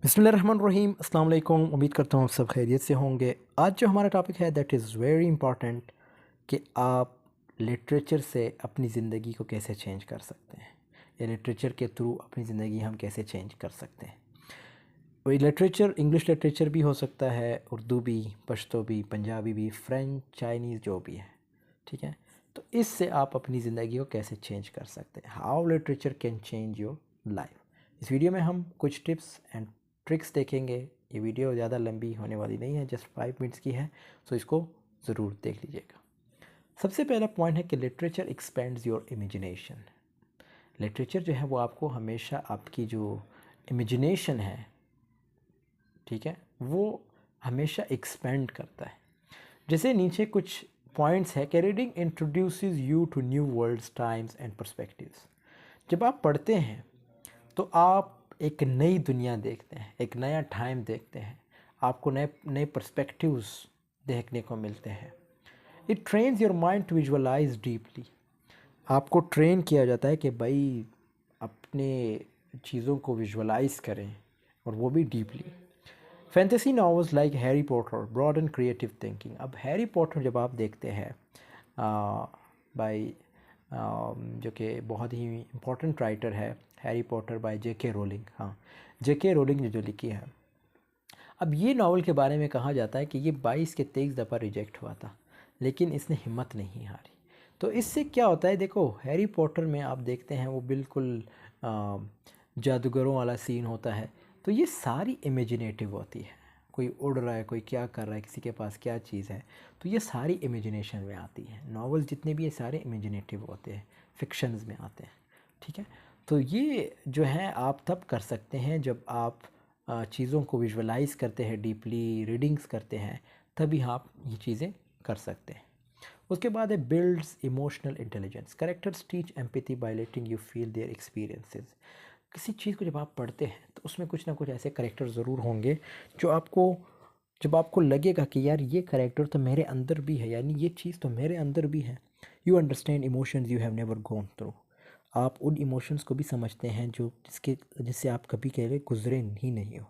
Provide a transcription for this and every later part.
बिस्मिल्लाहिर्रहमानिर्रहीम अस्सलाम वालेकुम। उम्मीद करता हूँ आप सब खैरियत से होंगे। आज जो हमारा टॉपिक है दैट इज़ वेरी इंपॉर्टेंट कि आप लिटरेचर से अपनी ज़िंदगी को कैसे चेंज कर सकते हैं या लिटरेचर के थ्रू अपनी ज़िंदगी हम कैसे चेंज कर सकते हैं। वही लिटरेचर इंग्लिश लिटरेचर भी हो सकता है, उर्दू भी, पश्तो भी, पंजाबी भी, फ्रेंच, चाइनीज़ जो भी है, ठीक है। तो इससे आप अपनी ज़िंदगी को कैसे चेंज कर सकते हैं, how literature can change your life. इस वीडियो में हम कुछ टिप्स एंड ट्रिक्स देखेंगे। ये वीडियो ज़्यादा लंबी होने वाली नहीं है, जस्ट 5 मिनट्स की है, सो इसको ज़रूर देख लीजिएगा। सबसे पहला पॉइंट है कि literature expends your imagination. Literature जो है वो आपको हमेशा आपकी जो इमेजिनेशन है, ठीक है, वो हमेशा एक्सपेंड करता है। जैसे नीचे कुछ पॉइंट्स है कि reading introduces you to new worlds, times and perspectives. जब आप पढ़ते हैं तो आप एक नई दुनिया देखते हैं, एक नया टाइम देखते हैं, आपको नए नए पर्सपेक्टिव्स देखने को मिलते हैं। It trains your mind to visualise deeply. आपको ट्रेन किया जाता है कि भाई अपने चीज़ों को विजुअलाइज करें, और वो भी deeply. Fantasy novels like Harry Potter broaden creative thinking. अब हैरी पॉटर जब आप देखते हैं बाय जो कि बहुत ही इम्पोर्टेंट राइटर है, Harry Potter by JK Rowling. हाँ, जेके रोलिंग ने जो लिखी है। अब ये नावल के बारे में कहा जाता है कि ये 22 के 23 दफ़ा रिजेक्ट हुआ था, लेकिन इसने हिम्मत नहीं हारी। तो इससे क्या होता है, देखो हैरी पॉटर में आप देखते हैं वो बिल्कुल जादूगरों वाला सीन होता है। तो ये सारी इमेजिनेटिव होती है, कोई उड़ रहा है, कोई क्या कर रहा है, किसी के पास क्या चीज़ है, तो ये सारी इमेजिनेशन में आती है। नावल जितने भी ये सारे इमेजिनेटिव होते हैं, फिक्शंस में आते हैं, ठीक है। तो ये जो है आप तब कर सकते हैं जब आप चीज़ों को विजुअलाइज करते हैं, डीपली रीडिंग्स करते हैं, तभी आप ये चीज़ें कर सकते हैं। उसके बाद है builds emotional intelligence. Characters teach empathy by letting you feel their experiences. किसी चीज़ को जब आप पढ़ते हैं तो उसमें कुछ ना कुछ ऐसे कैरेक्टर ज़रूर होंगे जो आपको, जब आपको लगेगा कि यार ये कैरेक्टर तो मेरे अंदर भी है, यानी ये चीज़ तो मेरे अंदर भी है। You understand emotions you have never gone through. आप उन इमोशंस को भी समझते हैं जो जिससे आप कभी कह गुजरे ही नहीं हो।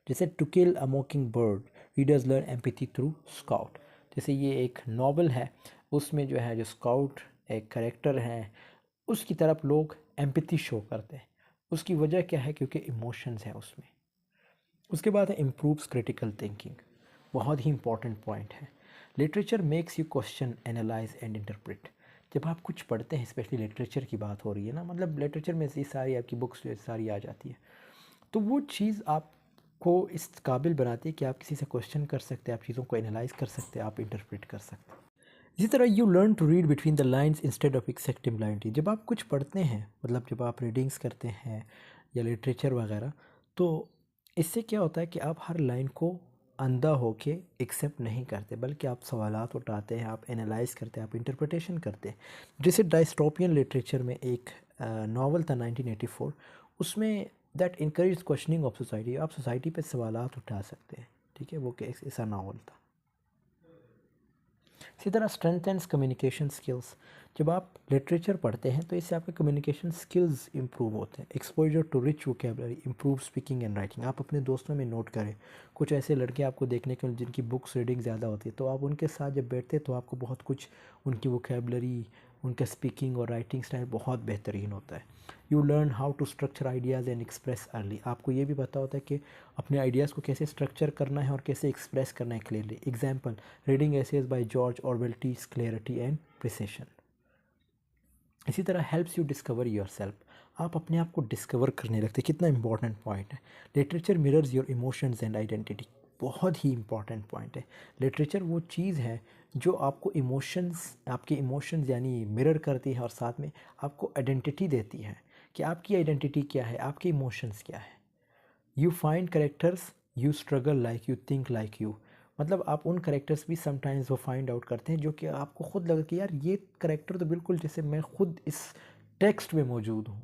जैसे to kill a mockingbird, readers learn empathy through Scout. जैसे ये एक नावल है, उसमें जो है जो स्काउट एक करेक्टर है, उसकी तरफ लोग एम्पैथी शो करते हैं। उसकी वजह क्या है, क्योंकि इमोशंस है उसमें। उसके बाद है इम्प्रूव्स क्रिटिकल थिंकिंग। बहुत ही इंपॉर्टेंट पॉइंट है। Literature makes you question, analyse and interpret. जब आप कुछ पढ़ते हैं, स्पेशली लिटरेचर की बात हो रही है ना, मतलब लिटरेचर में ये सारी आपकी बुक्स सारी आ जाती है, तो वो चीज़ आपको इस काबिल बनाती है कि आप किसी से क्वेश्चन कर सकते हैं, आप चीज़ों को एनालाइज कर सकते हैं, आप इंटरप्रेट कर सकते हैं। इसी तरह you learn to read between the lines instead of accepting blindly. जब आप कुछ पढ़ते हैं, मतलब जब आप रीडिंग्स करते हैं या लिटरेचर वगैरह, तो इससे क्या होता है कि आप हर लाइन को अंधा होके एक्सेप्ट नहीं करते, बल्कि आप सवालात उठाते हैं, आप एनालाइज करते हैं, आप इंटरप्रिटेशन करते हैं। जैसे डायस्टोपियन लिटरेचर में एक नावल था 1984, उसमें that encourage questioning of society. आप सोसाइटी पे सवालात उठा सकते हैं, ठीक है, वो ऐसा नावल था। इसी तरह स्ट्रेंथेंस कम्युनिकेशन स्किल्स। जब आप लिटरेचर पढ़ते हैं तो इससे आपके कम्युनिकेशन स्किल्स इंप्रूव होते हैं। Exposure to rich vocabulary improve speaking and writing. आप अपने दोस्तों में नोट करें, कुछ ऐसे लड़के आपको देखने को जिनकी बुक्स रीडिंग ज़्यादा होती है, तो आप उनके साथ जब बैठते हैं तो आपको बहुत कुछ, उनकी वोकेबलरी, उनका स्पीकिंग और राइटिंग स्टाइल बहुत बेहतरीन होता है। You learn how to structure ideas and express early. आपको ये भी पता होता है कि अपने आइडियाज़ को कैसे स्ट्रक्चर करना है और कैसे एक्सप्रेस करना है clearly. Example, reading essays by George Orwell teach clarity and precision. इसी तरह helps you discover your self. आप अपने आप को डिस्कवर करने लगते हैं। कितना इंपॉर्टेंट पॉइंट है। Literature mirrors your emotions and identity. बहुत ही इंपॉर्टेंट पॉइंट है। लिटरेचर वो चीज़ है जो आपको इमोशंस, आपके इमोशंस यानी मिरर करती है, और साथ में आपको आइडेंटिटी देती है कि आपकी आइडेंटिटी क्या है, आपके इमोशंस क्या है। You find characters you struggle like you think like you. मतलब आप उन करेक्टर्स भी समटाइम्स वो फाइंड आउट करते हैं जो कि आपको खुद लगे कि यार ये करेक्टर तो बिल्कुल जैसे मैं खुद इस टेक्स्ट में मौजूद हूँ।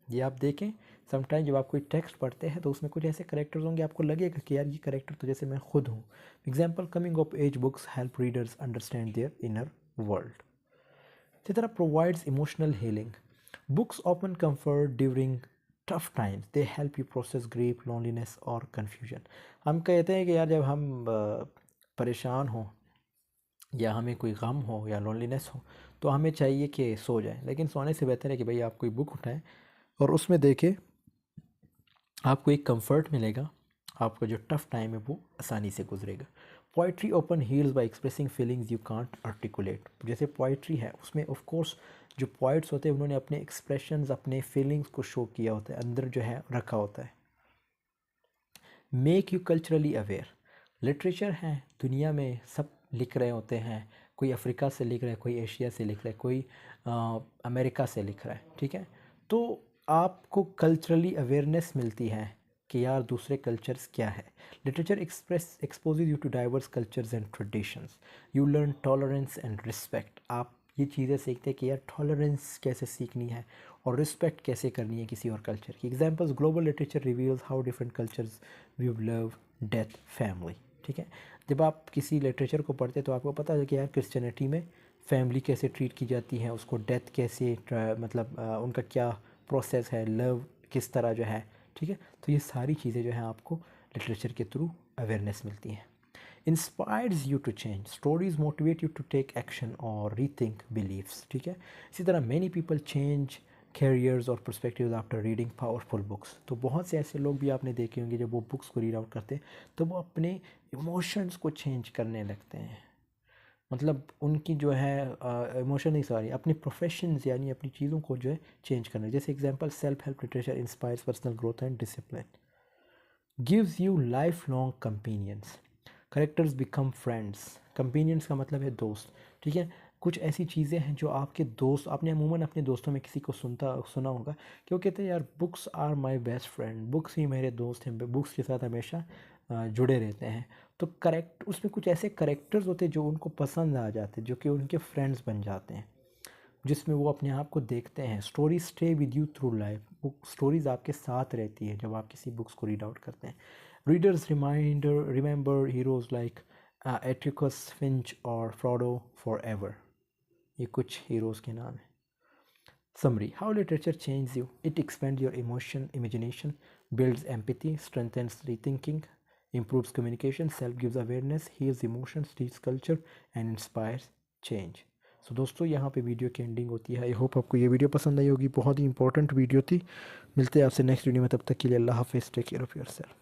ये आप देखें, समटाइम जब आप कोई टेक्स्ट पढ़ते हैं तो उसमें कुछ ऐसे करेक्टर्स होंगे, आपको लगेगा कि यार ये करेक्टर तो जैसे मैं खुद हूँ। Example, coming of age books help readers understand their inner world. इसी तरह provides emotional healing. Books often comfort during tough times they help you process grief, loneliness और कन्फ्यूजन। हम कहते हैं कि यार जब हम परेशान हों या हमें कोई गम हो या लोनलीनेस हो तो हमें चाहिए कि सो जाए, लेकिन सोने से बेहतर है कि भाई आप कोई बुक उठाएं और उसमें देखें, आपको एक कंफर्ट मिलेगा, आपका जो टफ टाइम है वो आसानी से गुजरेगा। Poetry open heels bye expressing feelings you can't articulate. जैसे पोइट्री है उसमें ऑफ कोर्स जो पोइट्स होते हैं उन्होंने अपने एक्सप्रेशंस, अपने फीलिंग्स को शो किया होता है, अंदर जो है रखा होता है। Make you culturally aware. Literature है, दुनिया में सब लिख रहे होते हैं, कोई अफ्रीका से लिख रहा है, कोई एशिया से लिख रहा है, कोई अमेरिका से लिख रहा है, ठीक है। तो आपको कल्चरली अवेयरनेस मिलती है कि यार दूसरे कल्चर्स क्या है। Literature exposes you to diverse cultures and traditions. You learn tolerance and respect. आप ये चीज़ें सीखते हैं कि यार टॉलरेंस कैसे सीखनी है और रिस्पेक्ट कैसे करनी है किसी और कल्चर की। Examples, global literature reveals how different cultures view love, death, family, ठीक है। जब आप किसी लिटरेचर को पढ़ते हैं तो आपको पता है कि यार क्रिश्चियनिटी में फैमिली कैसे ट्रीट की जाती है, उसको डेथ कैसे मतलब उनका क्या प्रोसेस है, लव किस तरह जो है, ठीक है। तो ये सारी चीज़ें जो हैं आपको लिटरेचर के थ्रू अवेयरनेस मिलती हैं। Inspires you to change. Stories motivate you to take action और रीथिंक बिलीव्स, ठीक है। इसी तरह मैनी पीपल चेंज कैरियर्स और perspectives after reading powerful books. तो बहुत से ऐसे लोग भी आपने देखे होंगे जब वो बुक्स को रीड आउट करते हैं तो वो अपने इमोशंस को चेंज करने लगते हैं, मतलब उनकी जो है इमोशन नहीं, सॉरी, अपनी प्रोफेशंस यानी अपनी चीज़ों को जो है चेंज करना। जैसे example, self help literature inspires personal growth and discipline. Gives you life long companions. Characters become friends. Companions का मतलब है दोस्त, ठीक है। कुछ ऐसी चीज़ें हैं जो आपके दोस्त, आपने अमूमन अपने दोस्तों में किसी को सुना होगा कि वो कहते हैं यार books are my best friend, books ही मेरे दोस्त हैं, बुक्स के साथ हमेशा जुड़े रहते हैं। तो करेक्ट उसमें कुछ ऐसे करेक्टर्स होते हैं जो उनको पसंद आ जाते हैं, जो कि उनके फ्रेंड्स बन जाते हैं, जिसमें वो अपने आप को देखते हैं। Story stay with you through life. Book stories आपके साथ रहती है जब आप किसी बुक्स को रीड आउट करते हैं। Readers remember heroes like Atticus Finch और फ्रोडो फॉर एवर। ये कुछ हीरोज़ के नाम हैं। Summary, how literature change you. It expand your imagination, builds empathy, strengthens rethinking, improves communication, self gives awareness, heals emotions, teaches culture and inspires change। सो दोस्तों यहाँ पे video की एंडिंग होती है। आई होप आपको ये वीडियो पसंद आई होगी, बहुत ही इंपॉर्टेंट वीडियो थी। मिलते हैं आपसे नेक्स्ट वीडियो में, तब तक के लिए अल्लाह हाफिज़, टेक केयर ऑफ़ योरसेल्फ।